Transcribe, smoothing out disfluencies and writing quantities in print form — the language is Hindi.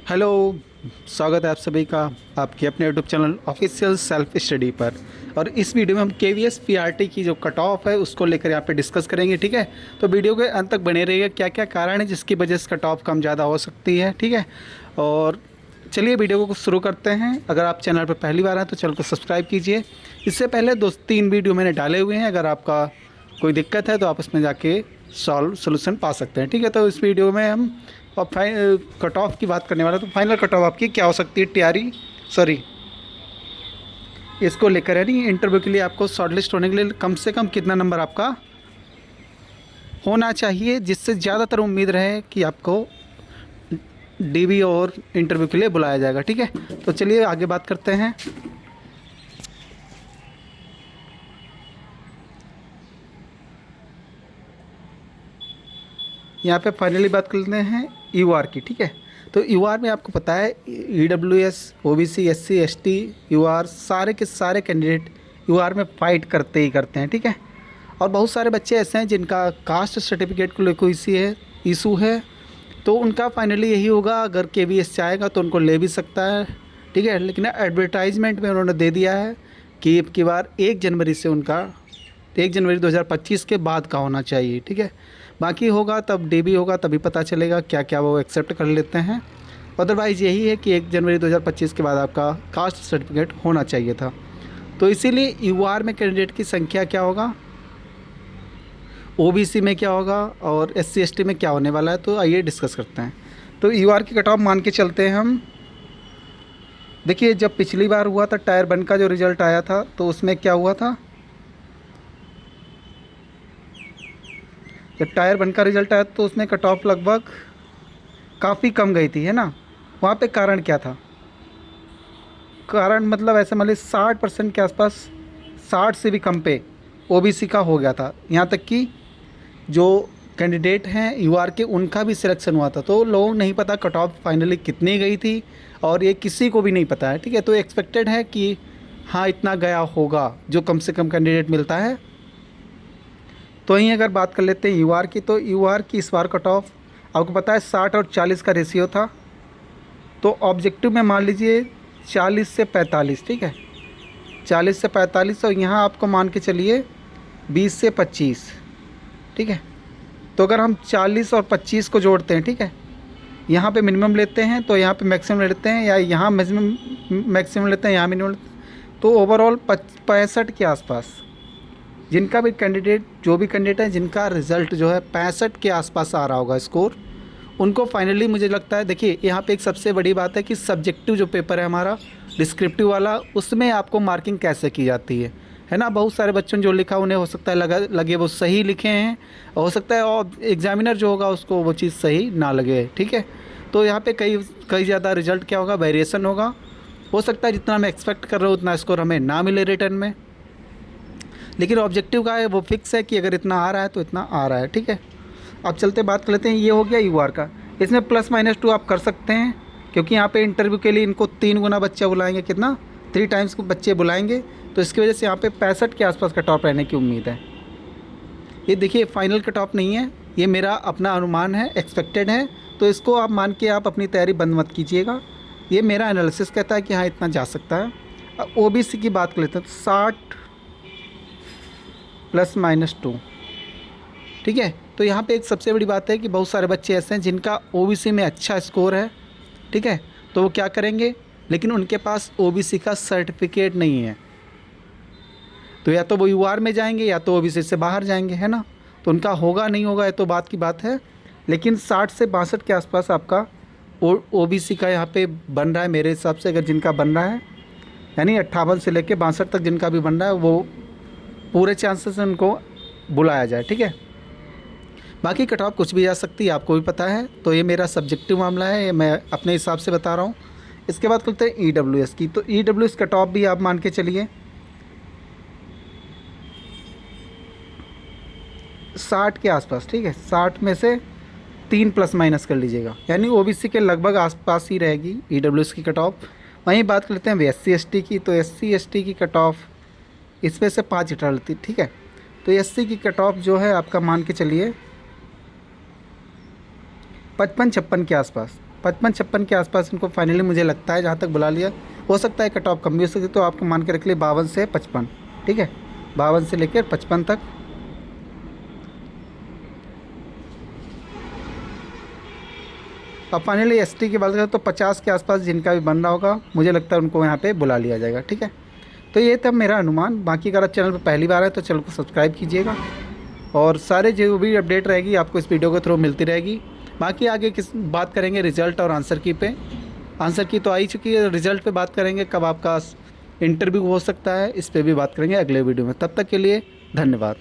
हेलो। स्वागत है आप सभी का आपके अपने YouTube channel official self study पर। और इस वीडियो में हम केवीएस पीआरटी की जो कट ऑफ है उसको लेकर यहाँ पे डिस्कस करेंगे। ठीक है, तो वीडियो के अंत तक बने रहिए। क्या क्या कारण है जिसकी वजह से कट ऑफ कम ज़्यादा हो सकती है। ठीक है, और चलिए वीडियो को शुरू करते हैं। अगर आप चैनल पर पहली बार हैं तो चैनल को सब्सक्राइब कीजिए। इससे पहले 2-3 वीडियो मैंने डाले हुए हैं, अगर आपका कोई दिक्कत है तो आप उसमें जाके सोल्यूशन पा सकते हैं। ठीक है, तो इस वीडियो में हम और कट ऑफ की बात करने वाला। तो फाइनल कट ऑफ आपकी क्या हो सकती है टीआरई इसको लेकर है। नहीं, इंटरव्यू के लिए आपको शॉर्टलिस्ट होने के लिए कम से कम कितना नंबर आपका होना चाहिए जिससे ज़्यादातर उम्मीद रहे कि आपको डीबी और इंटरव्यू के लिए बुलाया जाएगा। ठीक है, तो चलिए आगे बात करते हैं। यहाँ पे फाइनली बात कर लेते हैं यूआर की। ठीक है, तो यूआर में आपको पता है EWS, OBC, SC, ST, UR सारे के सारे कैंडिडेट यूआर में फ़ाइट करते ही करते हैं। ठीक है, और बहुत सारे बच्चे ऐसे हैं जिनका कास्ट सर्टिफिकेट को लेकर इशू है, तो उनका फाइनली यही होगा, अगर केवीएस चाहेगा तो उनको ले भी सकता है। ठीक है, लेकिन एडवर्टाइजमेंट में उन्होंने दे दिया है कि अब की बार 1 जनवरी से उनका 1 जनवरी 2025 के बाद का होना चाहिए। ठीक है, बाकी होगा तब डीबी होगा तभी पता चलेगा क्या क्या वो एक्सेप्ट कर लेते हैं। अदरवाइज़ यही है कि 1 जनवरी 2025 के बाद आपका कास्ट सर्टिफिकेट होना चाहिए था। तो इसीलिए यूआर में कैंडिडेट की संख्या क्या होगा, ओबीसी में क्या होगा और एससी एसटी में क्या होने वाला है, तो आइए डिस्कस करते हैं। तो यूआर की कट ऑफ मान के चलते हैं हम। देखिए, जब पिछली बार हुआ था टायर 1 का जो रिज़ल्ट आया था तो उसमें क्या हुआ था, जब टायर 1 का रिज़ल्ट आया तो उसमें कट ऑफ लगभग काफ़ी कम गई थी, है ना। वहाँ पे कारण क्या था, कारण मतलब ऐसे मान लीजिए 60% के आसपास, 60 से भी कम पे ओबीसी का हो गया था। यहाँ तक कि जो कैंडिडेट हैं यूआर के उनका भी सिलेक्शन हुआ था। तो लोगों को नहीं पता कट ऑफ फाइनली कितनी गई थी, और ये किसी को भी नहीं पता है। ठीक है, तो एक्सपेक्टेड है कि हाँ इतना गया होगा जो कम से कम कैंडिडेट मिलता है। तो यहीं अगर बात कर लेते हैं यूआर की, तो यूआर की इस बार कट ऑफ आपको पता है 60 और 40 का रेशियो था। तो ऑब्जेक्टिव में मान लीजिए 40 से 45। ठीक है, 40 से 45, और यहाँ आपको मान के चलिए 20 से 25। ठीक है, तो अगर हम 40 और 25 को जोड़ते हैं, ठीक है, यहाँ पे मिनिमम लेते हैं तो यहाँ पे मैक्सिमम लेते हैं, या यहाँ मैक्सिमम लेते हैं यहाँ मिनिमम लेते हैं, तो ओवरऑल 65 के आसपास जिनका भी कैंडिडेट, जो भी कैंडिडेट है जिनका रिज़ल्ट जो है 65 के आसपास आ रहा होगा स्कोर, उनको फाइनली मुझे लगता है। देखिए, यहाँ पे एक सबसे बड़ी बात है कि सब्जेक्टिव जो पेपर है हमारा डिस्क्रिप्टिव वाला, उसमें आपको मार्किंग कैसे की जाती है ना। बहुत सारे बच्चों ने जो लिखा उन्हें हो सकता है लगे वो सही लिखे हैं, हो सकता है और एग्जामिनर जो होगा उसको वो चीज़ सही ना लगे। ठीक है, तो यहाँ पे कई ज़्यादा रिजल्ट क्या होगा, वेरिएशन होगा। हो सकता है जितना हम एक्सपेक्ट कर रहे हो उतना स्कोर हमें ना मिले रिटर्न में, लेकिन ऑब्जेक्टिव का है वो फिक्स है कि अगर इतना आ रहा है तो इतना आ रहा है। ठीक है, अब चलते बात कर लेते हैं। ये हो गया यूआर का। इसमें +-2 आप कर सकते हैं, क्योंकि यहाँ पे इंटरव्यू के लिए इनको 3 गुना बच्चा बुलाएंगे। कितना, 3 टाइम्स को बच्चे बुलाएंगे, तो इसकी वजह से यहाँ पे 65 के आसपास कट ऑफ रहने की उम्मीद है। ये देखिए फाइनल कट ऑफ नहीं है, ये मेरा अपना अनुमान है, एक्सपेक्टेड है, तो इसको आप मान के आप अपनी तैयारी बंद मत कीजिएगा। ये मेरा एनालिसिस कहता है कि हाँ इतना जा सकता है। अब ओबीसी की बात कर लेते हैं, तो 60 +-2। ठीक है, तो यहाँ पे एक सबसे बड़ी बात है कि बहुत सारे बच्चे ऐसे हैं जिनका ओबीसी में अच्छा स्कोर है। ठीक है, तो वो क्या करेंगे, लेकिन उनके पास ओबीसी का सर्टिफिकेट नहीं है, तो या तो वो यूआर में जाएंगे या तो ओबीसी से बाहर जाएंगे, है ना। तो उनका होगा नहीं होगा ये तो बात की बात है, लेकिन 60 से 62 के आसपास आपका ओबीसी का यहाँ पे बन रहा है मेरे हिसाब से। अगर जिनका बन रहा है, यानी 58 से लेकर 62 तक जिनका भी बन रहा है, वो पूरे चांसेस उनको बुलाया जाए। ठीक है, बाकी कट ऑफ कुछ भी जा सकती है, आपको भी पता है। तो ये मेरा सब्जेक्टिव मामला है, ये मैं अपने हिसाब से बता रहा हूँ। इसके बाद करते हैं ईडब्ल्यूएस की। तो ईडब्ल्यूएस कट ऑफ भी आप मान के चलिए 60 के आसपास। ठीक है, 60 में से 3 ± कर लीजिएगा, यानी ओबीसी के लगभग आसपास ही रहेगी ईडब्ल्यूएस की कट ऑफ। वहीं बात कर लेते हैं एससी एसटी की। तो एससी एसटी की कट ऑफ इसमें से 5 हटा लेती। ठीक है, तो एससी की कट ऑफ जो है आपका मान के चलिए 55-56 के आसपास। 55-56 के आसपास इनको फाइनली मुझे लगता है, जहाँ तक बुला लिया। हो सकता है कट ऑफ कम भी हो सकती, तो आपको मान के रख लिए 52 से 55, ठीक है, 52 से लेकर 55 तक। अब फाइनली एसटी की बात करें तो 50 के आसपास जिनका भी बन रहा होगा, मुझे लगता है उनको यहाँ पे बुला लिया जाएगा, ठीक है। तो ये था मेरा अनुमान। बाकी अगर आप चैनल पर पहली बार है तो चैनल को सब्सक्राइब कीजिएगा, और सारे जो भी अपडेट रहेगी आपको इस वीडियो के थ्रू मिलती रहेगी। बाकी आगे किस बात करेंगे रिज़ल्ट और आंसर की पे। आंसर की तो आ ही चुकी है, रिज़ल्ट पे बात करेंगे, कब आपका इंटरव्यू हो सकता है, इस पर भी बात करेंगे अगले वीडियो में। तब तक के लिए धन्यवाद।